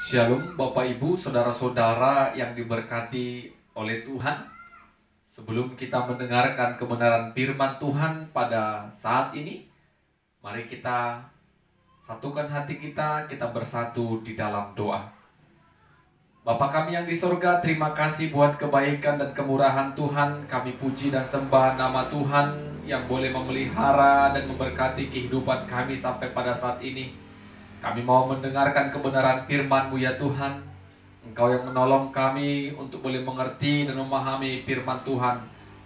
Shalom Bapak Ibu, Saudara-saudara yang diberkati oleh Tuhan. Sebelum kita mendengarkan kebenaran firman Tuhan pada saat ini, mari kita satukan hati kita bersatu di dalam doa. Bapa kami yang di surga, terima kasih buat kebaikan dan kemurahan Tuhan. Kami puji dan sembah nama Tuhan yang boleh memelihara dan memberkati kehidupan kami sampai pada saat ini. Kami mau mendengarkan kebenaran firman-Mu ya Tuhan. Engkau yang menolong kami untuk boleh mengerti dan memahami firman Tuhan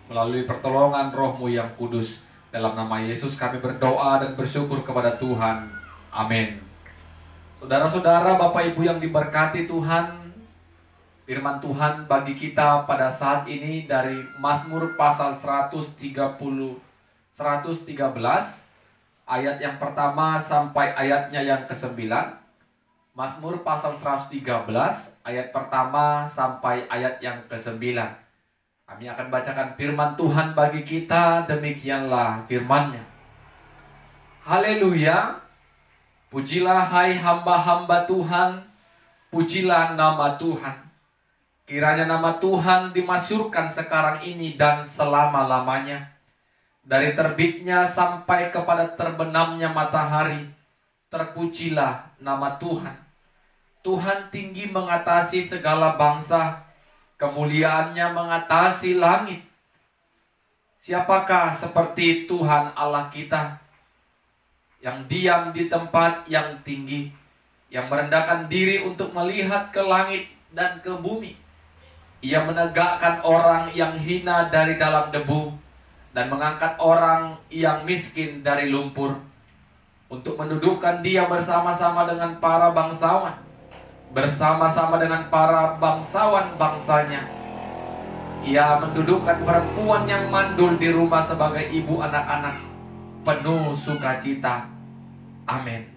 melalui pertolongan Roh-Mu yang kudus. Dalam nama Yesus kami berdoa dan bersyukur kepada Tuhan. Amin. Saudara-saudara, Bapak Ibu yang diberkati Tuhan, firman Tuhan bagi kita pada saat ini dari Mazmur pasal 113 ayat yang pertama sampai ayatnya yang ke-9. Mazmur pasal 113 ayat pertama sampai ayat yang ke-9. Kami akan bacakan firman Tuhan bagi kita. Demikianlah firman-Nya. Haleluya. Pujilah hai hamba-hamba Tuhan, pujilah nama Tuhan. Kiranya nama Tuhan dimasyhurkan sekarang ini dan selama-lamanya. Dari terbitnya sampai kepada terbenamnya matahari, terpujilah nama Tuhan. Tuhan tinggi mengatasi segala bangsa, kemuliaannya mengatasi langit. Siapakah seperti Tuhan Allah kita, yang diam di tempat yang tinggi, yang merendahkan diri untuk melihat ke langit dan ke bumi. Ia menegakkan orang yang hina dari dalam debu, dan mengangkat orang yang miskin dari lumpur, untuk mendudukkan dia bersama-sama dengan para bangsawan, bersama-sama dengan para bangsawan bangsanya. Ia mendudukkan perempuan yang mandul di rumah sebagai ibu anak-anak, penuh sukacita. Amin.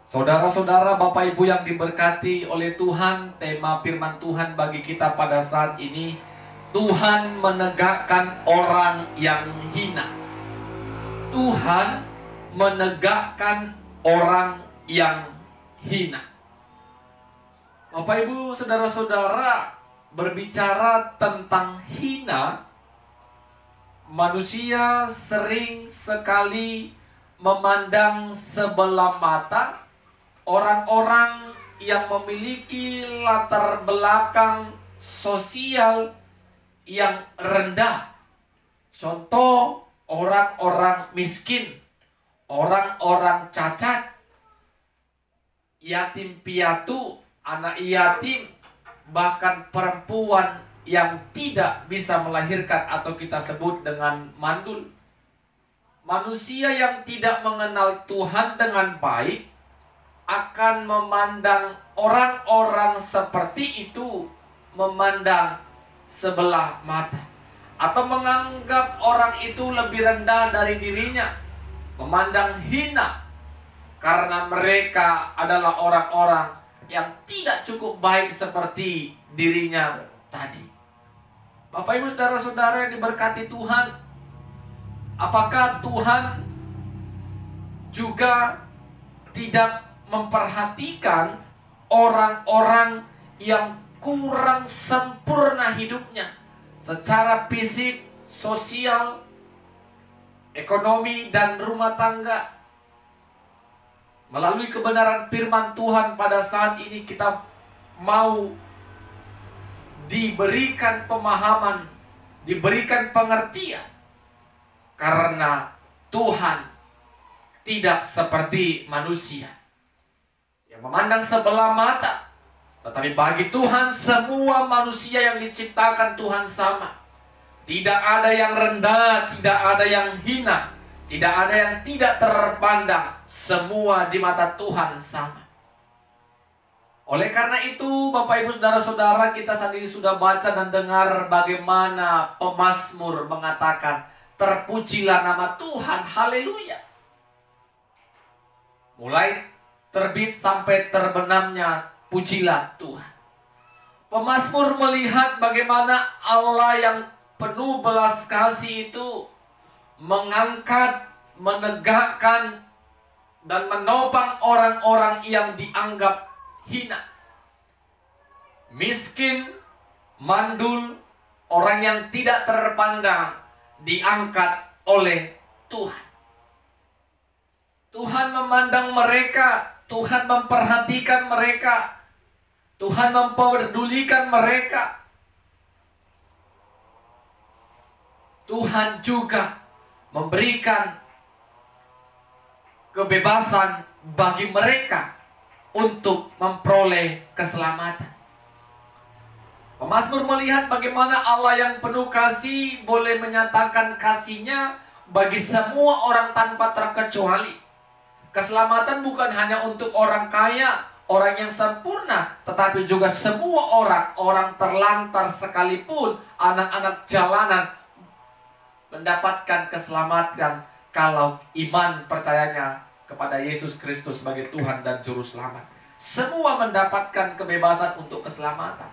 Saudara-saudara, Bapak Ibu yang diberkati oleh Tuhan, tema firman Tuhan bagi kita pada saat ini, Tuhan menegakkan orang yang hina. Tuhan menegakkan orang yang hina. Bapak Ibu, saudara-saudara, berbicara tentang hina, manusia sering sekali memandang sebelah mata orang-orang yang memiliki latar belakang sosial yang rendah. Contoh, orang-orang miskin, orang-orang cacat, yatim piatu, anak yatim, bahkan perempuan yang tidak bisa melahirkan atau kita sebut dengan mandul. Manusia yang tidak mengenal Tuhan dengan baik akan memandang orang-orang seperti itu, memandang sebelah mata, atau menganggap orang itu lebih rendah dari dirinya, memandang hina karena mereka adalah orang-orang yang tidak cukup baik seperti dirinya tadi. Bapak Ibu saudara-saudara yang diberkati Tuhan, apakah Tuhan juga tidak memperhatikan orang-orang yang kurang sempurna hidupnya secara fisik, sosial, ekonomi, dan rumah tangga? Melalui kebenaran firman Tuhan pada saat ini kita mau diberikan pemahaman, diberikan pengertian, karena Tuhan tidak seperti manusia yang memandang sebelah mata. Tetapi bagi Tuhan, semua manusia yang diciptakan Tuhan sama. Tidak ada yang rendah, tidak ada yang hina, tidak ada yang tidak terpandang. Semua di mata Tuhan sama. Oleh karena itu, Bapak Ibu saudara-saudara, kita saat ini sudah baca dan dengar bagaimana pemazmur mengatakan, terpujilah nama Tuhan, haleluya. Mulai terbit sampai terbenamnya, pujilah Tuhan. Pemazmur melihat bagaimana Allah yang penuh belas kasih itu mengangkat, menegakkan dan menopang orang-orang yang dianggap hina, miskin, mandul, orang yang tidak terpandang, diangkat oleh Tuhan. Tuhan memandang mereka, Tuhan memperhatikan mereka, Tuhan mempedulikan mereka. Tuhan juga memberikan kebebasan bagi mereka untuk memperoleh keselamatan. Pemazmur melihat bagaimana Allah yang penuh kasih boleh menyatakan kasih-Nya bagi semua orang tanpa terkecuali. Keselamatan bukan hanya untuk orang kaya, orang yang sempurna, tetapi juga semua orang, orang terlantar sekalipun, anak-anak jalanan mendapatkan keselamatan kalau iman percayanya kepada Yesus Kristus sebagai Tuhan dan Juru Selamat. Semua mendapatkan kebebasan untuk keselamatan.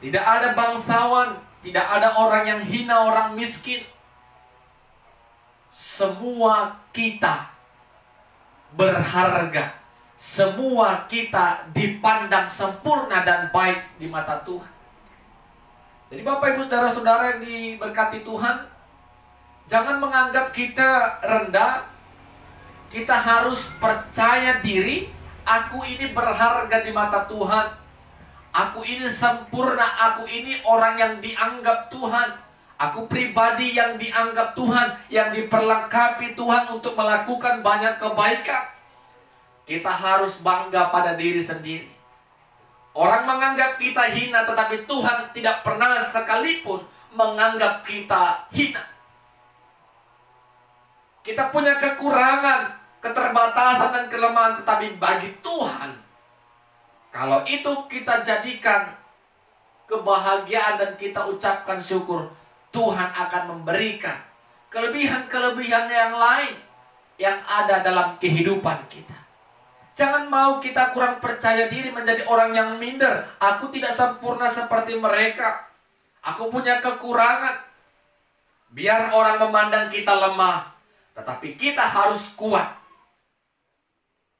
Tidak ada bangsawan, tidak ada orang yang hina, orang miskin. Semua kita berharga. Semua kita dipandang sempurna dan baik di mata Tuhan. Jadi Bapak Ibu Saudara-saudara yang diberkati Tuhan, jangan menganggap kita rendah. Kita harus percaya diri, aku ini berharga di mata Tuhan. Aku ini sempurna, aku ini orang yang dianggap Tuhan. Aku pribadi yang dianggap Tuhan, yang diperlengkapi Tuhan untuk melakukan banyak kebaikan. Kita harus bangga pada diri sendiri. Orang menganggap kita hina, tetapi Tuhan tidak pernah sekalipun menganggap kita hina. Kita punya kekurangan, keterbatasan dan kelemahan, tetapi bagi Tuhan, kalau itu kita jadikan kebahagiaan dan kita ucapkan syukur, Tuhan akan memberikan kelebihan-kelebihan yang lain yang ada dalam kehidupan kita. Jangan mau kita kurang percaya diri, menjadi orang yang minder. Aku tidak sempurna seperti mereka. Aku punya kekurangan. Biar orang memandang kita lemah, tetapi kita harus kuat.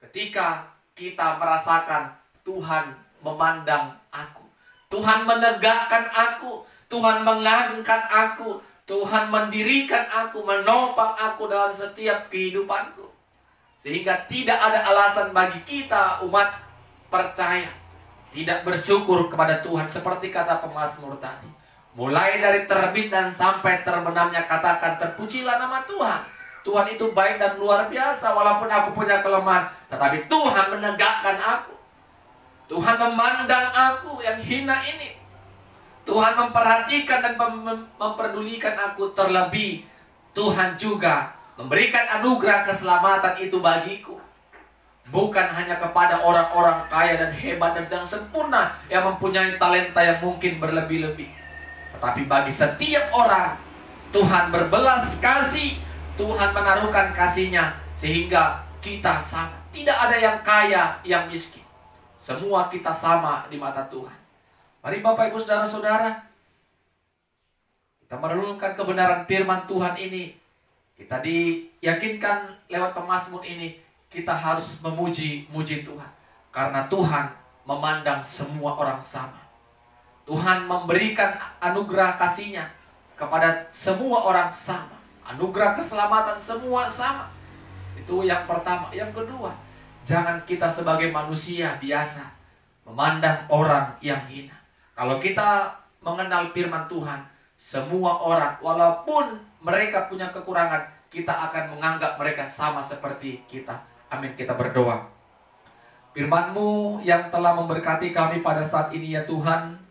Ketika kita merasakan Tuhan memandang aku, Tuhan menegakkan aku, Tuhan mengangkat aku, Tuhan mendirikan aku, menopang aku dalam setiap kehidupanku. Sehingga tidak ada alasan bagi kita umat percaya tidak bersyukur kepada Tuhan. Seperti kata pemazmur tadi, mulai dari terbit dan sampai terbenamnya katakan, terpujilah nama Tuhan. Tuhan itu baik dan luar biasa. Walaupun aku punya kelemahan, tetapi Tuhan menegakkan aku. Tuhan memandang aku yang hina ini. Tuhan memperhatikan dan memperdulikan aku. Terlebih Tuhan juga memberikan anugerah keselamatan itu bagiku. Bukan hanya kepada orang-orang kaya dan hebat dan yang sempurna, yang mempunyai talenta yang mungkin berlebih-lebih, tetapi bagi setiap orang Tuhan berbelas kasih. Tuhan menaruhkan kasih-Nya sehingga kita sama. Tidak ada yang kaya, yang miskin. Semua kita sama di mata Tuhan. Mari Bapak Ibu Saudara-saudara, kita merenungkan kebenaran firman Tuhan ini. Kita diyakinkan lewat pemazmur ini, kita harus memuji-muji Tuhan. Karena Tuhan memandang semua orang sama. Tuhan memberikan anugerah kasih-Nya kepada semua orang sama. Anugerah keselamatan semua sama. Itu yang pertama. Yang kedua, jangan kita sebagai manusia biasa memandang orang yang hina. Kalau kita mengenal firman Tuhan, semua orang, walaupun mereka punya kekurangan, kita akan menganggap mereka sama seperti kita. Amin, kita berdoa. Firman-Mu yang telah memberkati kami pada saat ini ya Tuhan,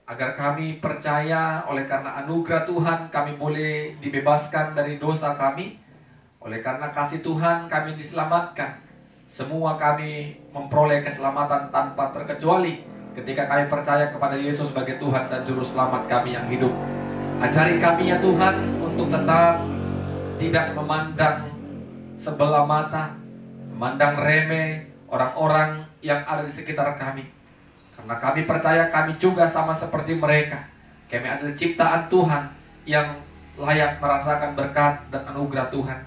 agar kami percaya oleh karena anugerah Tuhan, kami boleh dibebaskan dari dosa kami. Oleh karena kasih Tuhan, kami diselamatkan. Semua kami memperoleh keselamatan tanpa terkecuali ketika kami percaya kepada Yesus sebagai Tuhan dan Juru Selamat kami yang hidup. Ajari kami ya Tuhan untuk tetap tidak memandang sebelah mata, memandang remeh orang-orang yang ada di sekitar kami. Karena kami percaya kami juga sama seperti mereka. Kami adalah ciptaan Tuhan yang layak merasakan berkat dan anugerah Tuhan.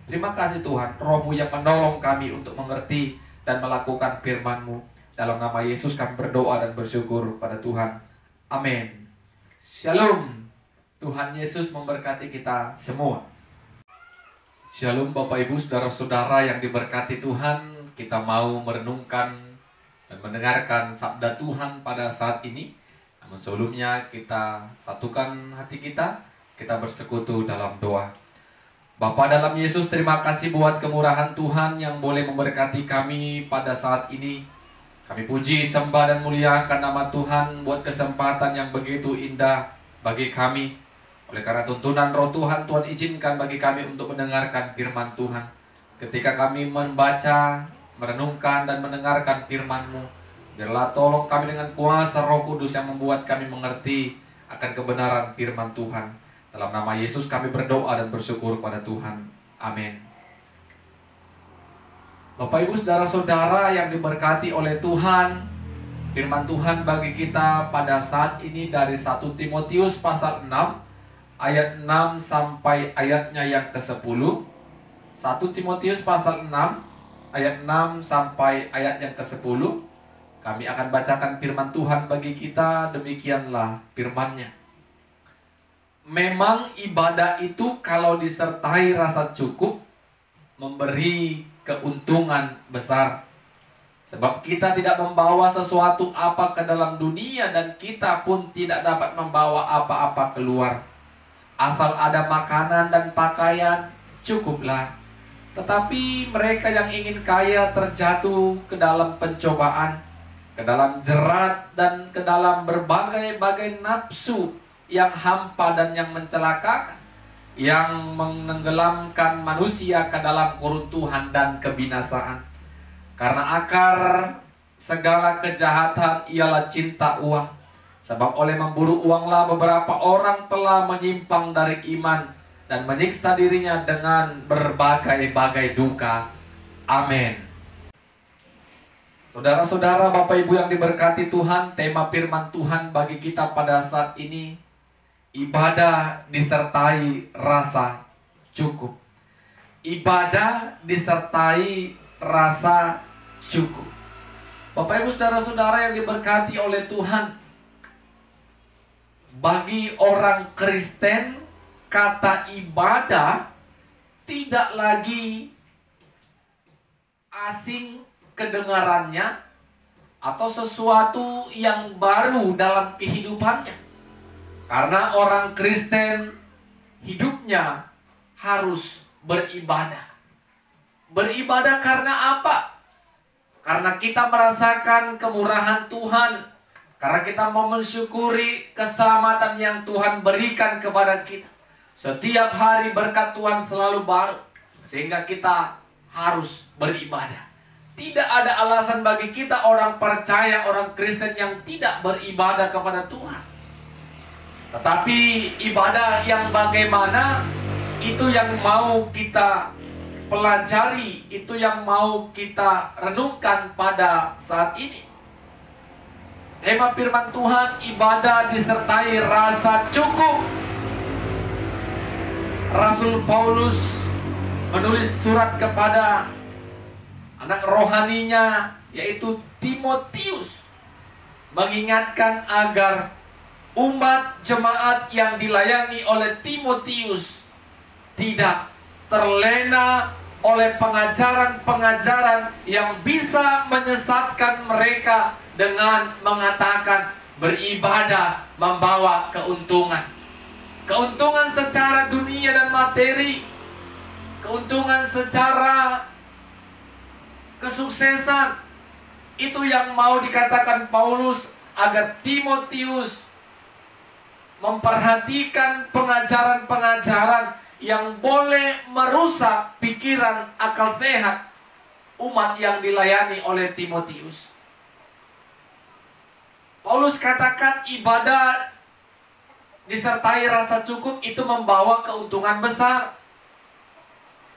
Terima kasih Tuhan, Roh-Mu yang menolong kami untuk mengerti dan melakukan firman-Mu. Dalam nama Yesus kami berdoa dan bersyukur pada Tuhan. Amin. Shalom. Tuhan Yesus memberkati kita semua. Shalom Bapak Ibu Saudara-saudara yang diberkati Tuhan. Kita mau merenungkan dan mendengarkan sabda Tuhan pada saat ini. Namun sebelumnya kita satukan hati kita bersekutu dalam doa. Bapa dalam Yesus, terima kasih buat kemurahan Tuhan yang boleh memberkati kami pada saat ini. Kami puji, sembah dan muliakan nama Tuhan buat kesempatan yang begitu indah bagi kami. Oleh karena tuntunan Roh Tuhan, Tuhan izinkan bagi kami untuk mendengarkan firman Tuhan. Ketika kami membaca, merenungkan dan mendengarkan firman-Mu, biarlah tolong kami dengan kuasa Roh Kudus yang membuat kami mengerti akan kebenaran firman Tuhan. Dalam nama Yesus kami berdoa dan bersyukur pada Tuhan. Amin. Bapak Ibu Saudara-saudara yang diberkati oleh Tuhan, firman Tuhan bagi kita pada saat ini dari 1 Timotius pasal 6 ayat 6 sampai ayatnya yang ke-10. 1 Timotius pasal 6 ayat 6 sampai ayat yang ke-10. Kami akan bacakan firman Tuhan bagi kita. Demikianlah firman-Nya. Memang ibadah itu kalau disertai rasa cukup memberi keuntungan besar. Sebab kita tidak membawa sesuatu apa ke dalam dunia dan kita pun tidak dapat membawa apa-apa keluar. Asal ada makanan dan pakaian, cukuplah. Tetapi mereka yang ingin kaya terjatuh ke dalam pencobaan, ke dalam jerat dan ke dalam berbagai-bagai nafsu yang hampa dan yang mencelakakan, yang menenggelamkan manusia ke dalam keruntuhan dan kebinasaan. Karena akar segala kejahatan ialah cinta uang. Sebab oleh memburu uanglah beberapa orang telah menyimpang dari iman dan menyiksa dirinya dengan berbagai-bagai duka. Amin. Saudara-saudara, Bapak Ibu yang diberkati Tuhan, tema firman Tuhan bagi kita pada saat ini, ibadah disertai rasa cukup. Ibadah disertai rasa cukup. Bapak Ibu Saudara-saudara yang diberkati oleh Tuhan, bagi orang Kristen, kata ibadah tidak lagi asing kedengarannya atau sesuatu yang baru dalam kehidupannya. Karena orang Kristen hidupnya harus beribadah. Beribadah karena apa? Karena kita merasakan kemurahan Tuhan. Karena kita mau mensyukuri keselamatan yang Tuhan berikan kepada kita. Setiap hari berkat Tuhan selalu baru. Sehingga kita harus beribadah. Tidak ada alasan bagi kita orang percaya, orang Kristen yang tidak beribadah kepada Tuhan. Tetapi ibadah yang bagaimana, itu yang mau kita pelajari, itu yang mau kita renungkan pada saat ini. Tema firman Tuhan, ibadah disertai rasa cukup. Rasul Paulus menulis surat kepada anak rohaninya, yaitu Timotius, mengingatkan agar umat jemaat yang dilayani oleh Timotius tidak terlena oleh pengajaran-pengajaran yang bisa menyesatkan mereka dengan mengatakan beribadah membawa keuntungan. Keuntungan secara dunia dan materi, keuntungan secara kesuksesan, itu yang mau dikatakan Paulus agar Timotius memperhatikan pengajaran-pengajaran yang boleh merusak pikiran akal sehat umat yang dilayani oleh Timotius. Paulus katakan ibadah disertai rasa cukup itu membawa keuntungan besar.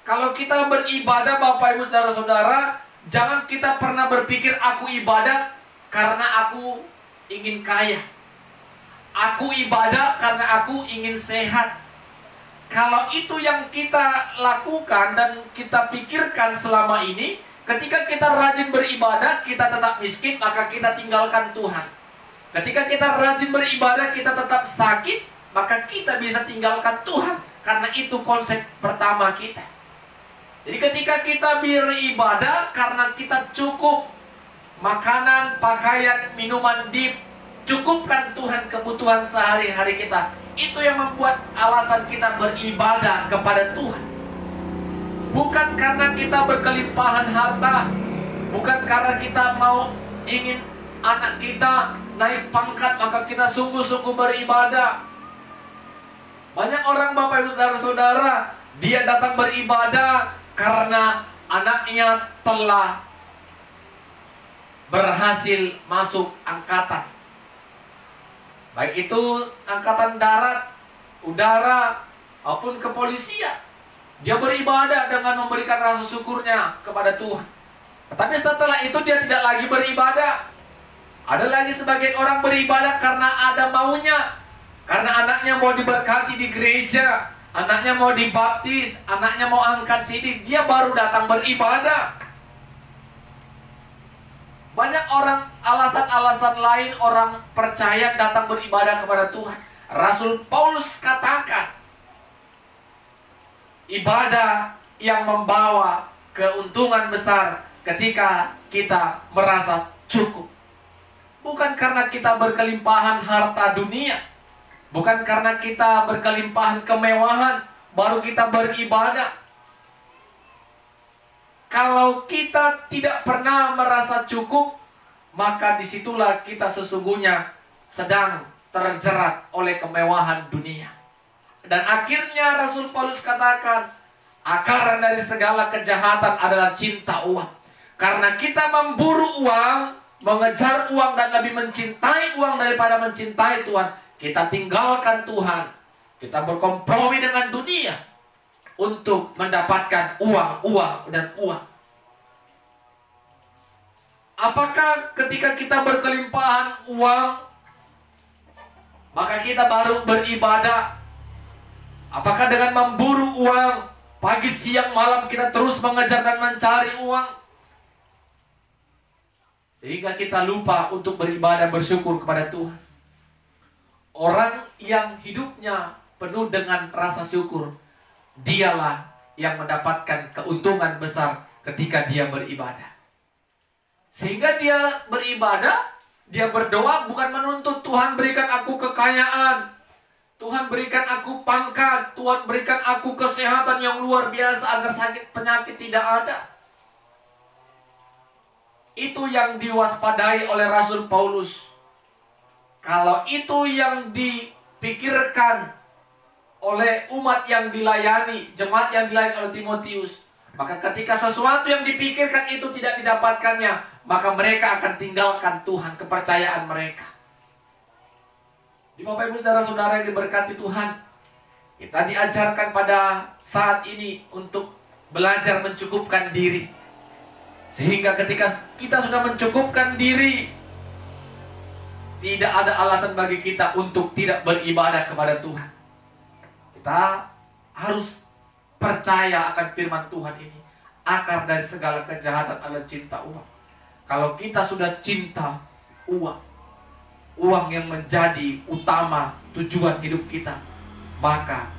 Kalau kita beribadah, Bapak Ibu Saudara-saudara, jangan kita pernah berpikir aku ibadah karena aku ingin kaya. Aku ibadah karena aku ingin sehat. Kalau itu yang kita lakukan dan kita pikirkan selama ini, ketika kita rajin beribadah, kita tetap miskin, maka kita tinggalkan Tuhan. Ketika kita rajin beribadah, kita tetap sakit, maka kita bisa tinggalkan Tuhan. Karena itu konsep pertama kita. Jadi ketika kita beribadah, karena kita cukup makanan, pakaian, minuman, dicukupkan Tuhan kebutuhan sehari-hari kita. Itu yang membuat alasan kita beribadah kepada Tuhan. Bukan karena kita berkelimpahan harta, bukan karena kita ingin anak kita naik pangkat, maka kita sungguh-sungguh beribadah. Banyak orang, Bapak Ibu Saudara-saudara, dia datang beribadah karena anaknya telah berhasil masuk angkatan. Baik itu angkatan darat, udara, maupun kepolisian. Dia beribadah dengan memberikan rasa syukurnya kepada Tuhan. Tetapi setelah itu dia tidak lagi beribadah. Ada lagi sebagian orang beribadah karena ada maunya. Karena anaknya mau diberkati di gereja, anaknya mau dibaptis, anaknya mau angkat sini, dia baru datang beribadah. Banyak orang, alasan-alasan lain orang percaya datang beribadah kepada Tuhan. Rasul Paulus katakan, ibadah yang membawa keuntungan besar ketika kita merasa cukup. Bukan karena kita berkelimpahan harta dunia, bukan karena kita berkelimpahan kemewahan, baru kita beribadah. Kalau kita tidak pernah merasa cukup, maka disitulah kita sesungguhnya sedang terjerat oleh kemewahan dunia. Dan akhirnya Rasul Paulus katakan, akar dari segala kejahatan adalah cinta uang. Karena kita memburu uang, mengejar uang dan lebih mencintai uang daripada mencintai Tuhan, kita tinggalkan Tuhan. Kita berkompromi dengan dunia untuk mendapatkan uang dan uang. Apakah ketika kita berkelimpahan uang, maka kita baru beribadah? Apakah dengan memburu uang, pagi, siang, malam kita terus mengejar dan mencari uang, sehingga kita lupa untuk beribadah bersyukur kepada Tuhan? Orang yang hidupnya penuh dengan rasa syukur, dialah yang mendapatkan keuntungan besar ketika dia beribadah. Sehingga dia beribadah, dia berdoa bukan menuntut Tuhan berikan aku kekayaan, Tuhan berikan aku pangkat, Tuhan berikan aku kesehatan yang luar biasa agar sakit penyakit tidak ada. Itu yang diwaspadai oleh Rasul Paulus. Kalau itu yang dipikirkan oleh umat yang dilayani, jemaat yang dilayani oleh Timotius, maka ketika sesuatu yang dipikirkan itu tidak didapatkannya, maka mereka akan tinggalkan Tuhan, kepercayaan mereka. Di Bapak Ibu Saudara-saudara yang diberkati Tuhan, kita diajarkan pada saat ini untuk belajar mencukupkan diri. Sehingga ketika kita sudah mencukupkan diri, tidak ada alasan bagi kita untuk tidak beribadah kepada Tuhan. Kita harus percaya akan firman Tuhan ini. Akar dari segala kejahatan adalah cinta uang. Kalau kita sudah cinta uang, uang yang menjadi utama tujuan hidup kita, maka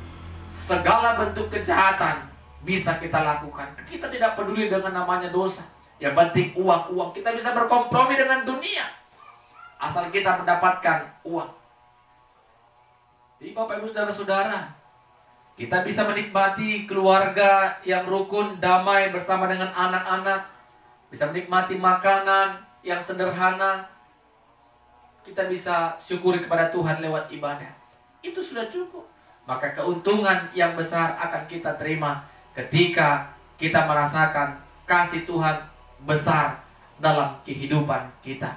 segala bentuk kejahatan bisa kita lakukan. Kita tidak peduli dengan namanya dosa. Yang penting uang. Kita bisa berkompromi dengan dunia, asal kita mendapatkan uang. Jadi Bapak Ibu Saudara-saudara, kita bisa menikmati keluarga yang rukun, damai bersama dengan anak-anak. Bisa menikmati makanan yang sederhana. Kita bisa syukuri kepada Tuhan lewat ibadah. Itu sudah cukup. Maka keuntungan yang besar akan kita terima ketika kita merasakan kasih Tuhan besar dalam kehidupan kita.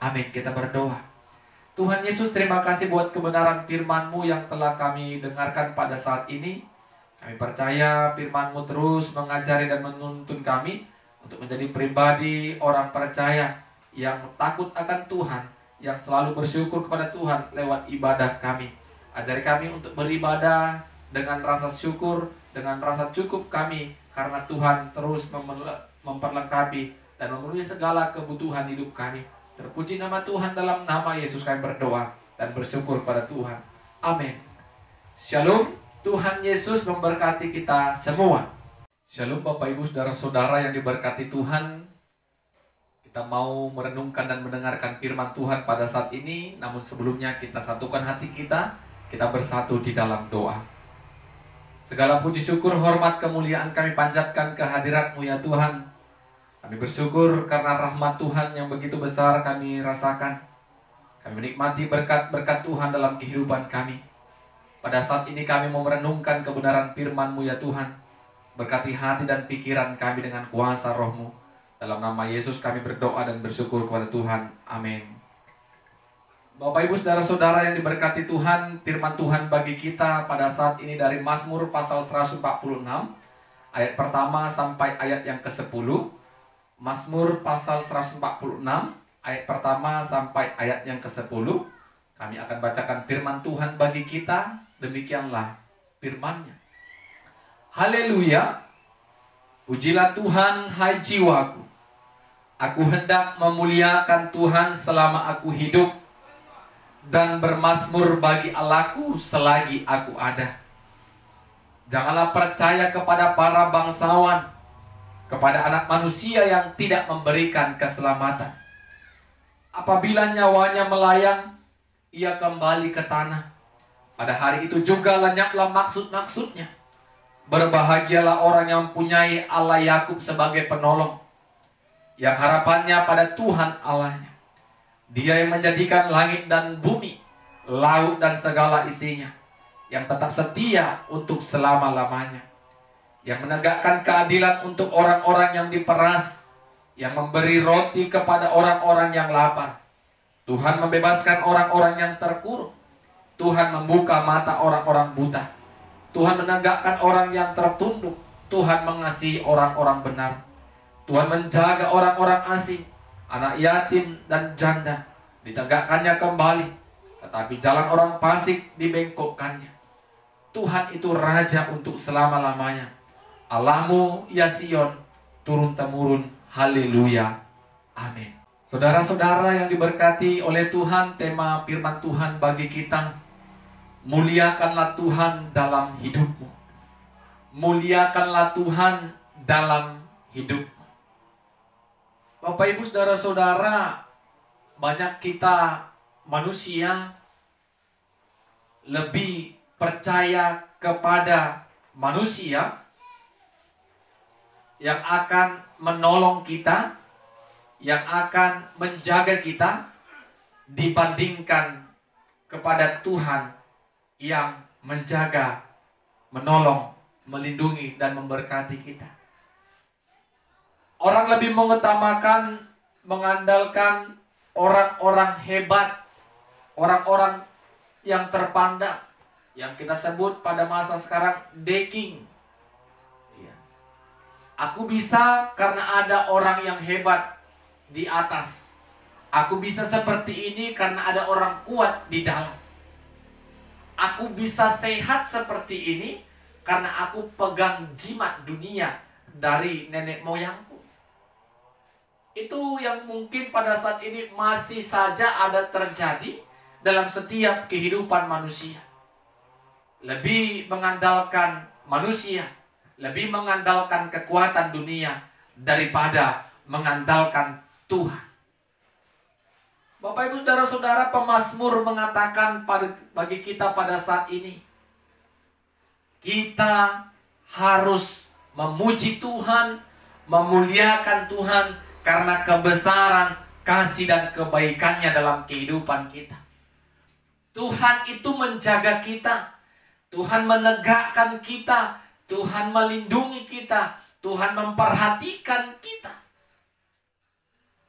Amin. Kita berdoa. Tuhan Yesus, terima kasih buat kebenaran firman-Mu yang telah kami dengarkan pada saat ini. Kami percaya firman-Mu terus mengajari dan menuntun kami untuk menjadi pribadi orang percaya yang takut akan Tuhan, yang selalu bersyukur kepada Tuhan lewat ibadah kami. Ajari kami untuk beribadah dengan rasa syukur, dengan rasa cukup kami, karena Tuhan terus memperlengkapi dan memenuhi segala kebutuhan hidup kami. Terpuji nama Tuhan, dalam nama Yesus kami berdoa dan bersyukur pada Tuhan. Amin. Shalom, Tuhan Yesus memberkati kita semua. Shalom Bapak Ibu Saudara-saudara yang diberkati Tuhan. Kita mau merenungkan dan mendengarkan firman Tuhan pada saat ini. Namun sebelumnya kita satukan hati kita bersatu di dalam doa. Segala puji syukur, hormat, kemuliaan kami panjatkan kehadirat-Mu ya Tuhan. Kami bersyukur karena rahmat Tuhan yang begitu besar kami rasakan. Kami menikmati berkat-berkat Tuhan dalam kehidupan kami. Pada saat ini kami mau merenungkan kebenaran firman-Mu ya Tuhan. Berkati hati dan pikiran kami dengan kuasa Roh-Mu. Dalam nama Yesus kami berdoa dan bersyukur kepada Tuhan. Amin. Bapak Ibu Saudara-saudara yang diberkati Tuhan, firman Tuhan bagi kita pada saat ini dari Mazmur pasal 146 ayat pertama sampai ayat yang ke-10. Mazmur pasal 146 ayat pertama sampai ayat yang ke-10. Kami akan bacakan firman Tuhan bagi kita. Demikianlah firman-Nya. Haleluya. Pujilah Tuhan, hai jiwaku. Aku hendak memuliakan Tuhan selama aku hidup, dan bermazmur bagi Allahku selagi aku ada. Janganlah percaya kepada para bangsawan, kepada anak manusia yang tidak memberikan keselamatan. Apabila nyawanya melayang, ia kembali ke tanah. Pada hari itu juga lenyaplah maksud-maksudnya. Berbahagialah orang yang mempunyai Allah Yakub sebagai penolong, yang harapannya pada Tuhan Allahnya. Dia yang menjadikan langit dan bumi, laut dan segala isinya, yang tetap setia untuk selama-lamanya, yang menegakkan keadilan untuk orang-orang yang diperas, yang memberi roti kepada orang-orang yang lapar. Tuhan membebaskan orang-orang yang terkurung. Tuhan membuka mata orang-orang buta. Tuhan menegakkan orang yang tertunduk. Tuhan mengasihi orang-orang benar. Tuhan menjaga orang-orang asing, anak yatim dan janda, ditegakkannya kembali. Tetapi jalan orang fasik dibengkokkannya. Tuhan itu Raja untuk selama-lamanya. Allahmu ya Sion, turun-temurun. Haleluya. Amin. Saudara-saudara yang diberkati oleh Tuhan, tema firman Tuhan bagi kita, muliakanlah Tuhan dalam hidupmu. Muliakanlah Tuhan dalam hidupmu. Bapak Ibu Saudara-saudara, banyak kita manusia lebih percaya kepada manusia yang akan menolong kita, yang akan menjaga kita, dibandingkan kepada Tuhan yang menjaga, menolong, melindungi, dan memberkati kita. Orang lebih mengutamakan, mengandalkan orang-orang hebat, orang-orang yang terpandang, yang kita sebut pada masa sekarang the king. Aku bisa karena ada orang yang hebat di atas. Aku bisa seperti ini karena ada orang kuat di dalam. Aku bisa sehat seperti ini karena aku pegang jimat dunia dari nenek moyangku. Itu yang mungkin pada saat ini masih saja ada terjadi dalam setiap kehidupan manusia. Lebih mengandalkan manusia, lebih mengandalkan kekuatan dunia daripada mengandalkan Tuhan. Bapak Ibu Saudara-saudara, pemazmur mengatakan bagi kita pada saat ini, kita harus memuji Tuhan, memuliakan Tuhan karena kebesaran, kasih dan kebaikannya dalam kehidupan kita. Tuhan itu menjaga kita, Tuhan menegakkan kita, Tuhan melindungi kita, Tuhan memperhatikan kita.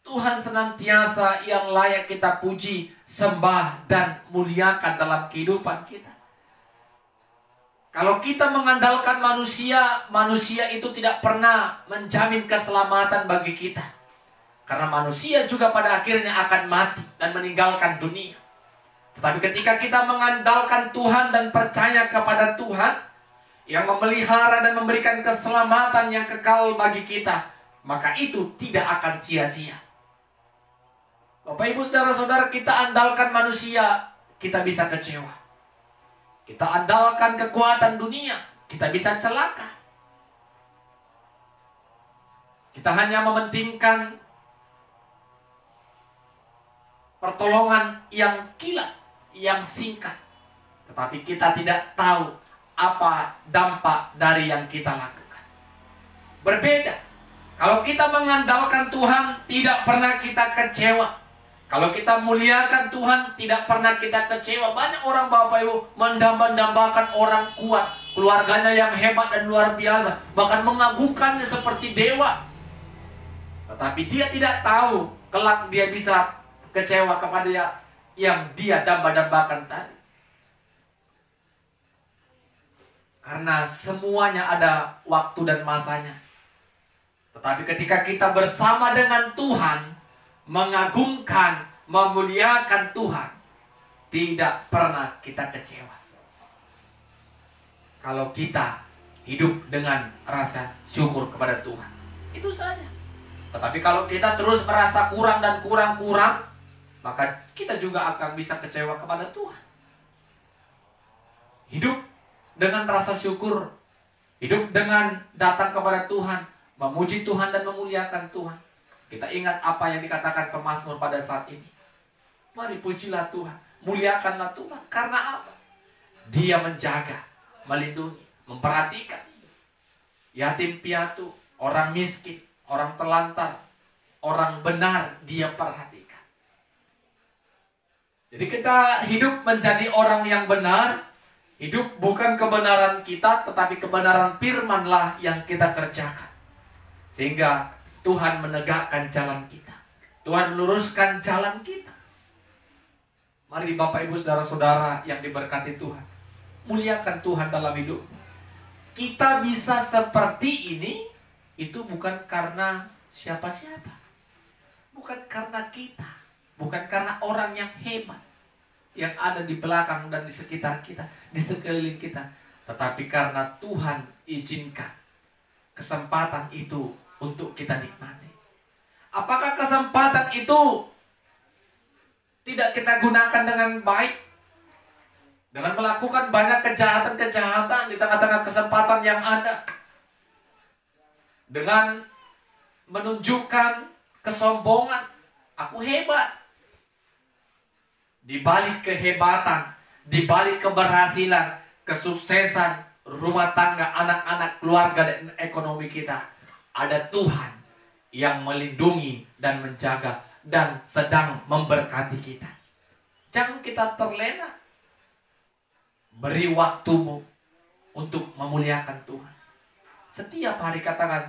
Tuhan senantiasa yang layak kita puji, sembah, dan muliakan dalam kehidupan kita. Kalau kita mengandalkan manusia, manusia itu tidak pernah menjamin keselamatan bagi kita. Karena manusia juga pada akhirnya akan mati dan meninggalkan dunia. Tetapi ketika kita mengandalkan Tuhan dan percaya kepada Tuhan, yang memelihara dan memberikan keselamatan yang kekal bagi kita, maka itu tidak akan sia-sia. Bapak Ibu saudara-saudara, kita andalkan manusia, kita bisa kecewa. Kita andalkan kekuatan dunia, kita bisa celaka. Kita hanya mementingkan pertolongan yang kilat, yang singkat. Tetapi kita tidak tahu apa dampak dari yang kita lakukan. Berbeda. Kalau kita mengandalkan Tuhan, tidak pernah kita kecewa. Kalau kita muliakan Tuhan, tidak pernah kita kecewa. Banyak orang Bapak Ibu mendambakan orang kuat, keluarganya yang hebat dan luar biasa, bahkan mengagungkannya seperti dewa. Tetapi dia tidak tahu kelak dia bisa kecewa kepada yang dia damba-dambakan tadi. Karena semuanya ada waktu dan masanya. Tetapi ketika kita bersama dengan Tuhan, mengagungkan, memuliakan Tuhan, tidak pernah kita kecewa. Kalau kita hidup dengan rasa syukur kepada Tuhan, itu saja. Tetapi kalau kita terus merasa kurang dan kurang, maka kita juga akan bisa kecewa kepada Tuhan. Hidup dengan rasa syukur, hidup dengan datang kepada Tuhan, memuji Tuhan dan memuliakan Tuhan. Kita ingat apa yang dikatakan pemazmur pada saat ini. Mari pujilah Tuhan, muliakanlah Tuhan. Karena apa? Dia menjaga, melindungi, memperhatikan yatim piatu, orang miskin, orang telantar, orang benar, dia perhatikan. Jadi kita hidup menjadi orang yang benar. Hidup bukan kebenaran kita, tetapi kebenaran firman-lah yang kita kerjakan. Sehingga Tuhan menegakkan jalan kita. Tuhan meluruskan jalan kita. Mari Bapak Ibu saudara-saudara yang diberkati Tuhan, muliakan Tuhan dalam hidup. Kita bisa seperti ini, itu bukan karena siapa-siapa. Bukan karena kita. Bukan karena orang yang hebat yang ada di belakang dan di sekitar kita, di sekeliling kita. Tetapi karena Tuhan izinkan kesempatan itu untuk kita nikmati. Apakah kesempatan itu tidak kita gunakan dengan baik? Dengan melakukan banyak kejahatan-kejahatan di tengah-tengah kesempatan yang ada. Dengan menunjukkan kesombongan, aku hebat. Di balik kehebatan, di balik keberhasilan, kesuksesan, rumah tangga, anak-anak, keluarga, dan ekonomi kita, ada Tuhan yang melindungi dan menjaga dan sedang memberkati kita. Jangan kita terlena. Beri waktumu untuk memuliakan Tuhan. Setiap hari katakan,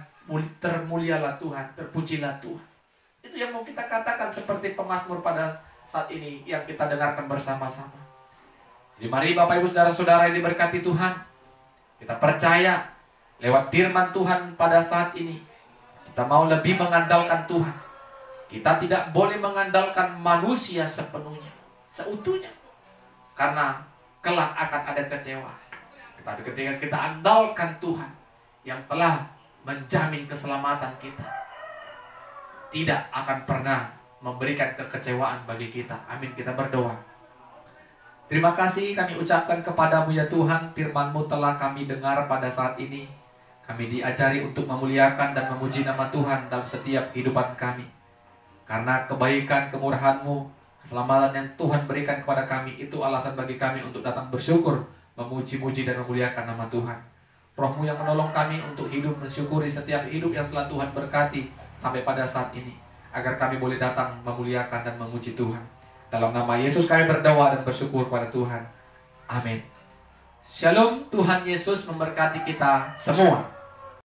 termulialah Tuhan, terpujilah Tuhan. Itu yang mau kita katakan seperti pemazmur pada saat ini yang kita dengarkan bersama-sama. Jadi mari Bapak Ibu saudara-saudara yang diberkati Tuhan, kita percaya lewat firman Tuhan pada saat ini, kita mau lebih mengandalkan Tuhan. Kita tidak boleh mengandalkan manusia sepenuhnya, seutuhnya, karena kelak akan ada kecewa. Tetapi ketika kita andalkan Tuhan yang telah menjamin keselamatan kita, tidak akan pernah memberikan kekecewaan bagi kita. Amin, kita berdoa. Terima kasih kami ucapkan kepadamu ya Tuhan, firman-Mu telah kami dengar pada saat ini. Kami diajari untuk memuliakan dan memuji nama Tuhan dalam setiap kehidupan kami. Karena kebaikan, kemurahan-Mu, keselamatan yang Tuhan berikan kepada kami, itu alasan bagi kami untuk datang bersyukur, memuji-muji dan memuliakan nama Tuhan. Roh-Mu yang menolong kami untuk hidup mensyukuri setiap hidup yang telah Tuhan berkati sampai pada saat ini, agar kami boleh datang memuliakan dan memuji Tuhan. Dalam nama Yesus kami berdoa dan bersyukur kepada Tuhan. Amin. Shalom, Tuhan Yesus memberkati kita semua.